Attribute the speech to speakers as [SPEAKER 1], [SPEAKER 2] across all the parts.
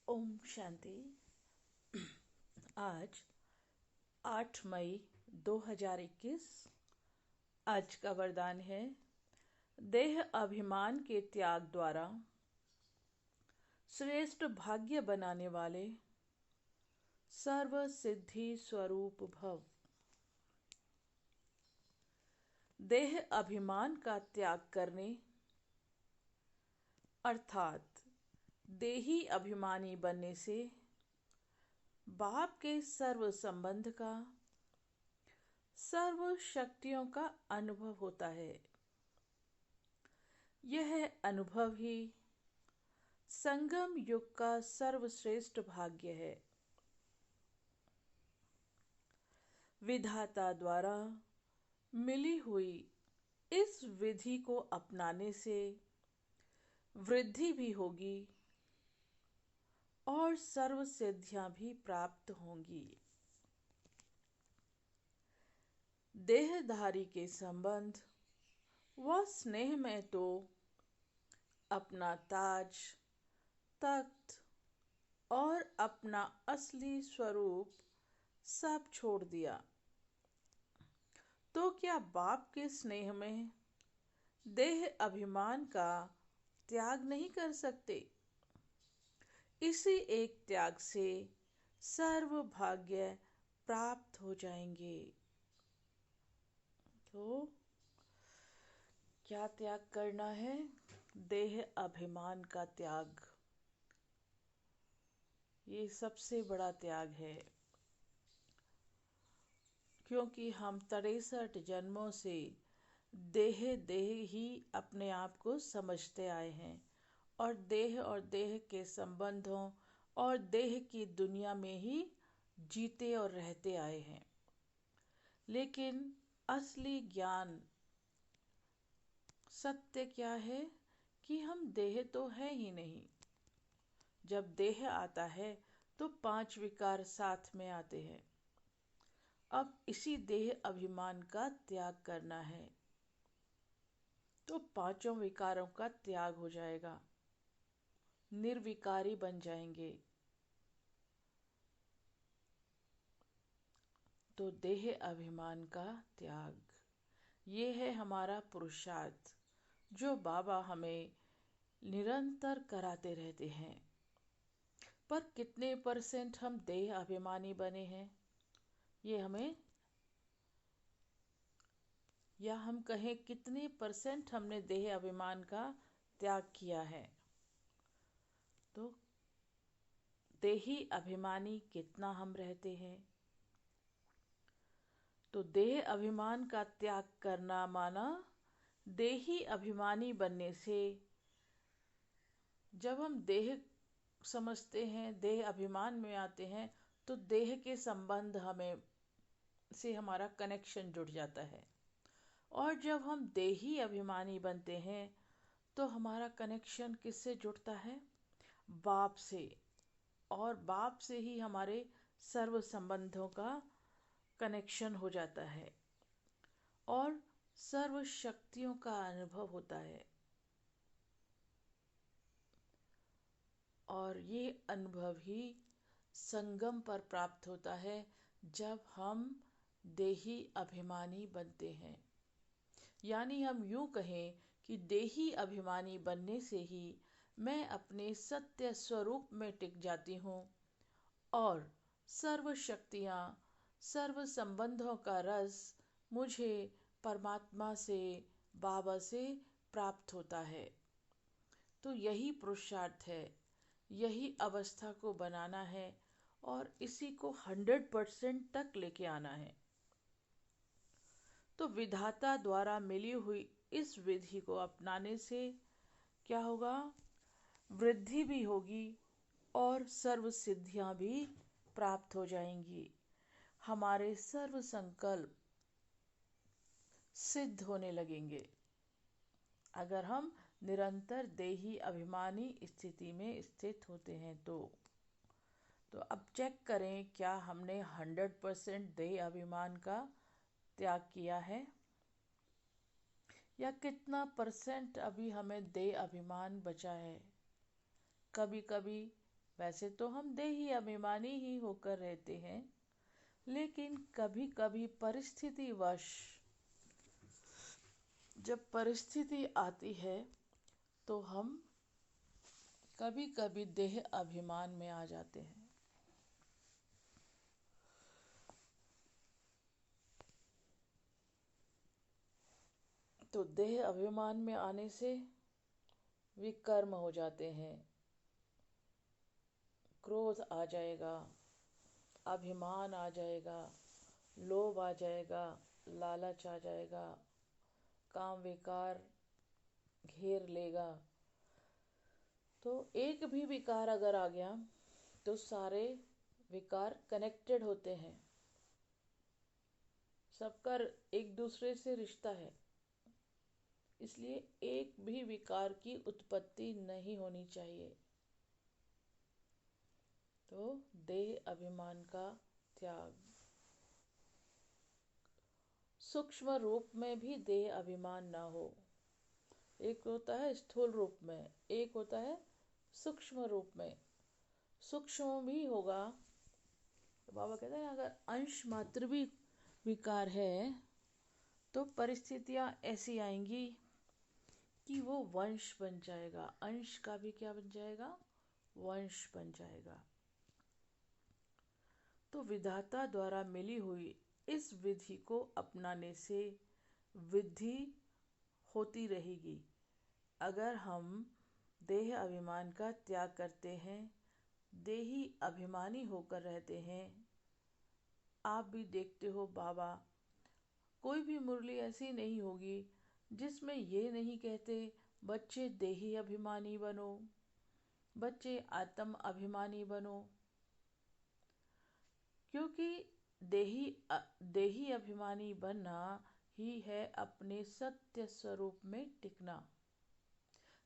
[SPEAKER 1] ओम शांति। आज 8 मई 2021। आज का वरदान है, देह अभिमान के त्याग द्वारा श्रेष्ठ भाग्य बनाने वाले सर्व सिद्धि स्वरूप भव। देह अभिमान का त्याग करने अर्थात देही अभिमानी बनने से बाप के सर्व संबंध का, सर्व शक्तियों का अनुभव होता है। यह अनुभव ही संगम युग का सर्वश्रेष्ठ भाग्य है। विधाता द्वारा मिली हुई इस विधि को अपनाने से वृद्धि भी होगी और सर्व सिद्धियां भी प्राप्त होंगी। देहधारी के संबंध व स्नेह में तो अपना ताज, तख्त और अपना असली स्वरूप सब छोड़ दिया, तो क्या बाप के स्नेह में देह अभिमान का त्याग नहीं कर सकते? इसी एक त्याग से सर्व भाग्य प्राप्त हो जाएंगे। तो क्या त्याग करना है? देह अभिमान का त्याग। ये सबसे बड़ा त्याग है, क्योंकि हम 63 जन्मों से देह ही अपने आप को समझते आए हैं और देह के संबंधों और देह की दुनिया में ही जीते और रहते आए हैं। लेकिन असली ज्ञान सत्य क्या है कि हम देह तो है ही नहीं। जब देह आता है तो 5 विकार साथ में आते हैं। अब इसी देह अभिमान का त्याग करना है तो 5 विकारों का त्याग हो जाएगा, निर्विकारी बन जाएंगे। तो देह अभिमान का त्याग, ये है हमारा पुरुषार्थ जो बाबा हमें निरंतर कराते रहते हैं। पर कितने % हम देह अभिमानी बने हैं, ये हमें, या हम कहें कितने % हमने देह अभिमान का त्याग किया है। तो देही अभिमानी कितना हम रहते हैं? तो देह अभिमान का त्याग करना माना देही अभिमानी बनने से, जब हम देह समझते हैं, देह अभिमान में आते हैं, तो देह के संबंध हमें से हमारा कनेक्शन जुड़ जाता है। और जब हम देही अभिमानी बनते हैं तो हमारा कनेक्शन किससे जुड़ता है? बाप से। और बाप से ही हमारे सर्व संबंधों का कनेक्शन हो जाता है और सर्व शक्तियों का अनुभव होता है। और ये अनुभव ही संगम पर प्राप्त होता है जब हम देही अभिमानी बनते हैं। यानी हम यूं कहें कि देही अभिमानी बनने से ही मैं अपने सत्य स्वरूप में टिक जाती हूँ और सर्व शक्तियाँ, सर्व संबंधों का रस मुझे परमात्मा से, बाबा से प्राप्त होता है। तो यही पुरुषार्थ है, यही अवस्था को बनाना है और इसी को 100% तक लेके आना है। तो विधाता द्वारा मिली हुई इस विधि को अपनाने से क्या होगा? वृद्धि भी होगी और सर्व सिद्धियां भी प्राप्त हो जाएंगी। हमारे सर्व संकल्प सिद्ध होने लगेंगे अगर हम निरंतर देही अभिमानी स्थिति में स्थित होते हैं। तो अब चेक करें, क्या हमने 100% देह अभिमान का त्याग किया है या कितना % अभी हमें देह अभिमान बचा है। कभी कभी वैसे तो हम देही अभिमानी ही होकर रहते हैं, लेकिन कभी कभी परिस्थितिवश जब परिस्थिति आती है तो हम कभी कभी देह अभिमान में आ जाते हैं। तो देह अभिमान में आने से विकर्म हो जाते हैं, क्रोध आ जाएगा, अभिमान आ जाएगा, लोभ आ जाएगा, लालच आ जाएगा, काम विकार घेर लेगा। तो एक भी विकार अगर आ गया तो सारे विकार कनेक्टेड होते हैं, सबका एक दूसरे से रिश्ता है, इसलिए एक भी विकार की उत्पत्ति नहीं होनी चाहिए। तो देह अभिमान का त्याग। सूक्ष्म रूप में भी देह अभिमान ना हो। एक होता है स्थूल रूप में, एक होता है सूक्ष्म रूप में। सूक्ष्म भी होगा तो बाबा कहते हैं अगर अंश मात्र भी विकार है तो परिस्थितियां ऐसी आएंगी कि वो वंश बन जाएगा। अंश का भी क्या बन जाएगा? वंश बन जाएगा। तो विधाता द्वारा मिली हुई इस विधि को अपनाने से विधि होती रहेगी। अगर हम देह अभिमान का त्याग करते हैं, देही अभिमानी होकर रहते हैं। आप भी देखते हो बाबा, कोई भी मुरली ऐसी नहीं होगी जिसमें ये नहीं कहते बच्चे देही अभिमानी बनो, बच्चे आत्म अभिमानी बनो। क्योंकि देही अभिमानी बनना ही है अपने सत्य स्वरूप में टिकना।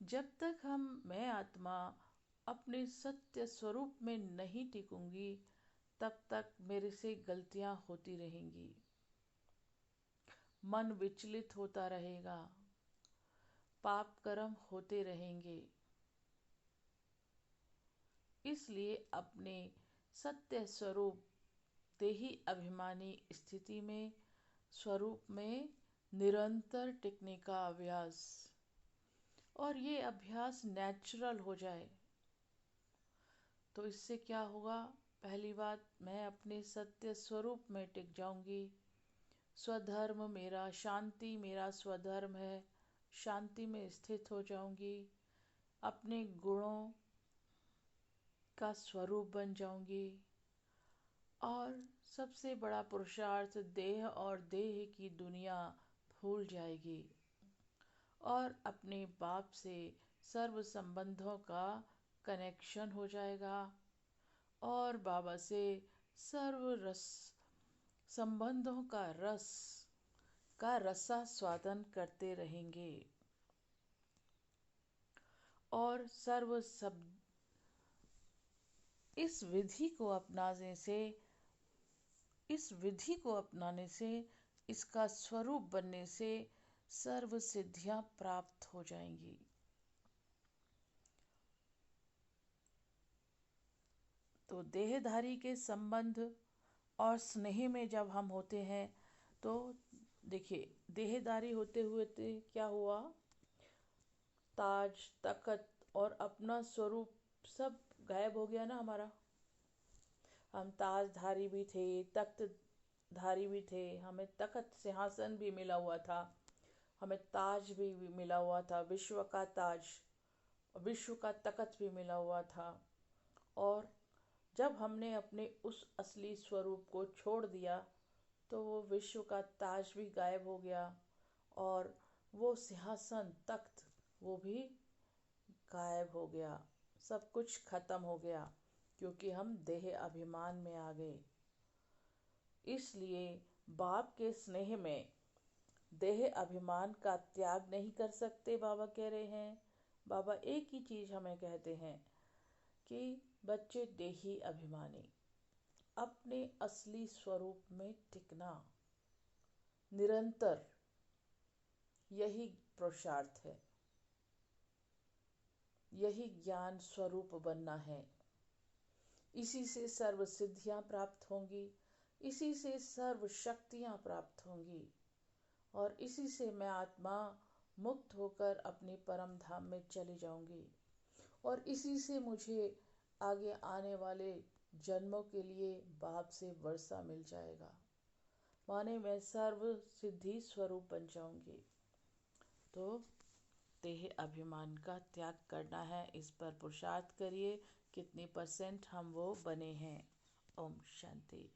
[SPEAKER 1] जब तक मैं आत्मा अपने सत्य स्वरूप में नहीं टिकूंगी, तब तक मेरे से गलतियां होती रहेंगी, मन विचलित होता रहेगा, पाप कर्म होते रहेंगे। इसलिए अपने सत्य स्वरूप देही अभिमानी स्थिति में स्वरूप में निरंतर टिकने का अभ्यास, और ये अभ्यास नेचुरल हो जाए तो इससे क्या होगा? पहली बात, मैं अपने सत्य स्वरूप में टिक जाऊंगी। स्वधर्म मेरा, शांति मेरा स्वधर्म है, शांति में स्थित हो जाऊंगी। अपने गुणों का स्वरूप बन जाऊंगी। और सबसे बड़ा पुरुषार्थ, देह और देह की दुनिया भूल जाएगी और अपने बाप से सर्व संबंधों का कनेक्शन हो जाएगा और बाबा से सर्व रस संबंधों का रसा स्वादन करते रहेंगे। और सर्व सब इस विधि को अपनाने से इसका स्वरूप बनने से सर्व सिद्धियां प्राप्त हो जाएंगी। तो देहधारी के संबंध और स्नेह में जब हम होते हैं तो देखिए, देहधारी होते हुए क्या हुआ? ताज, तख्त और अपना स्वरूप सब गायब हो गया ना हमारा। हम ताजधारी भी थे, तख्तधारी भी थे, हमें तख्त सिंहासन भी मिला हुआ था, हमें ताज भी मिला हुआ था, विश्व का ताज, विश्व का तख्त भी मिला हुआ था। और जब हमने अपने उस असली स्वरूप को छोड़ दिया तो वो विश्व का ताज भी गायब हो गया और वो सिंहासन, तख्त, वो भी गायब हो गया। सब कुछ खत्म हो गया क्योंकि हम देह अभिमान में आ गए। इसलिए बाप के स्नेह में देह अभिमान का त्याग नहीं कर सकते। बाबा कह रहे हैं, बाबा एक ही चीज हमें कहते हैं कि बच्चे देही अभिमानी, अपने असली स्वरूप में टिकना निरंतर, यही पुरुषार्थ है, यही ज्ञान स्वरूप बनना है। इसी से सर्व सिद्धियां प्राप्त होंगी, इसी से सर्व शक्तियां प्राप्त होंगी और इसी से मैं आत्मा मुक्त होकर अपने परम धाम में चली जाऊंगी और इसी से मुझे आगे आने वाले जन्मों के लिए बाप से वर्षा मिल जाएगा, माने मैं सर्व सिद्धि स्वरूप बन जाऊंगी। तो देह अभिमान का त्याग करना है, इस पर पुरुषार्थ करिए। कितनी % हम वो बने हैं। ओम शांति।